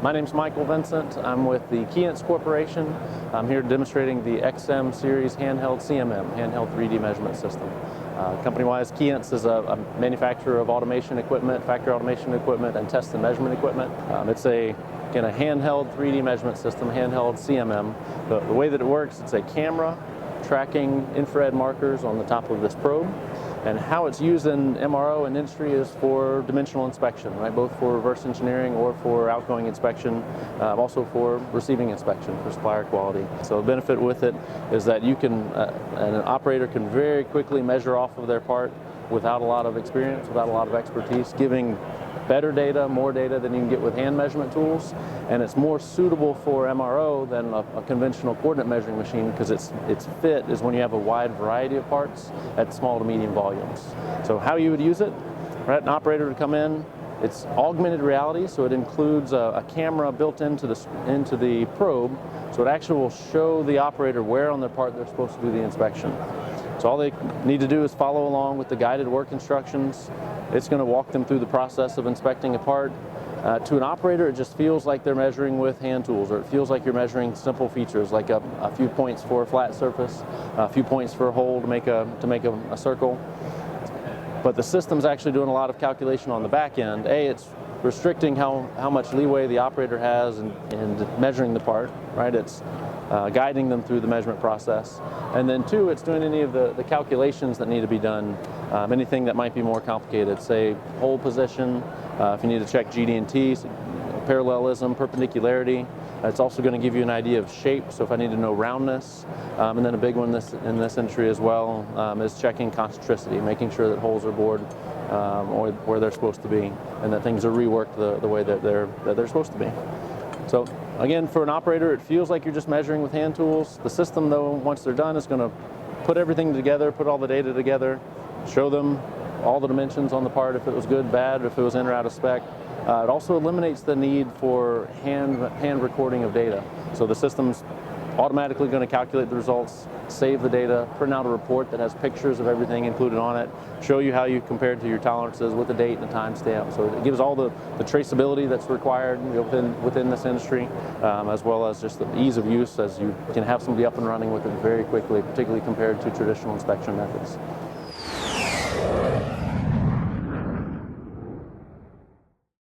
My name's Michael Vincent. I'm with the Keyence Corporation. I'm here demonstrating the XM series Handheld CMM, Handheld 3D Measurement System. Company-wise, Keyence is a manufacturer of automation equipment, factory automation equipment, and test and measurement equipment. It's a handheld 3D measurement system, Handheld CMM. The way that it works, it's a camera tracking infrared markers on the top of this probe. And how it's used in MRO and industry is for dimensional inspection, right? Both for reverse engineering or for outgoing inspection, also for receiving inspection for supplier quality. So the benefit with it is that you can, an operator can very quickly measure off of their part without a lot of experience, without a lot of expertise, giving better data, more data than you can get with hand measurement tools, and it's more suitable for MRO than a conventional coordinate measuring machine because its fit is when you have a wide variety of parts at small to medium volumes. So how you would use it, right? An operator would come in. It's augmented reality, so it includes a camera built into the probe, so it actually will show the operator where on their part they're supposed to do the inspection. So all they need to do is follow along with the guided work instructions. It's going to walk them through the process of inspecting a part. To an operator, it just feels like they're measuring with hand tools, or it feels like you're measuring simple features like a few points for a flat surface, a few points for a hole to make a circle. But the system's actually doing a lot of calculation on the back end. It's restricting how much leeway the operator has in measuring the part, right? It's guiding them through the measurement process. And then two, it's doing any of the calculations that need to be done, anything that might be more complicated, say hole position, if you need to check GD&T, parallelism, perpendicularity. It's also going to give you an idea of shape, so if I need to know roundness. And then a big one in this industry as well is checking concentricity, making sure that holes are bored or where they're supposed to be, and that things are reworked the way that they're supposed to be. So again, for an operator, it feels like you're just measuring with hand tools. The system, though, once they're done, is going to put everything together, put all the data together, show them all the dimensions on the part, if it was good, bad, if it was in or out of spec. It also eliminates the need for hand recording of data. So the system's automatically going to calculate the results, save the data, print out a report that has pictures of everything included on it, show you how you compared to your tolerances with the date and the timestamp. So it gives all the traceability that's required within this industry, as well as just the ease of use, as you can have somebody up and running with it very quickly, particularly compared to traditional inspection methods.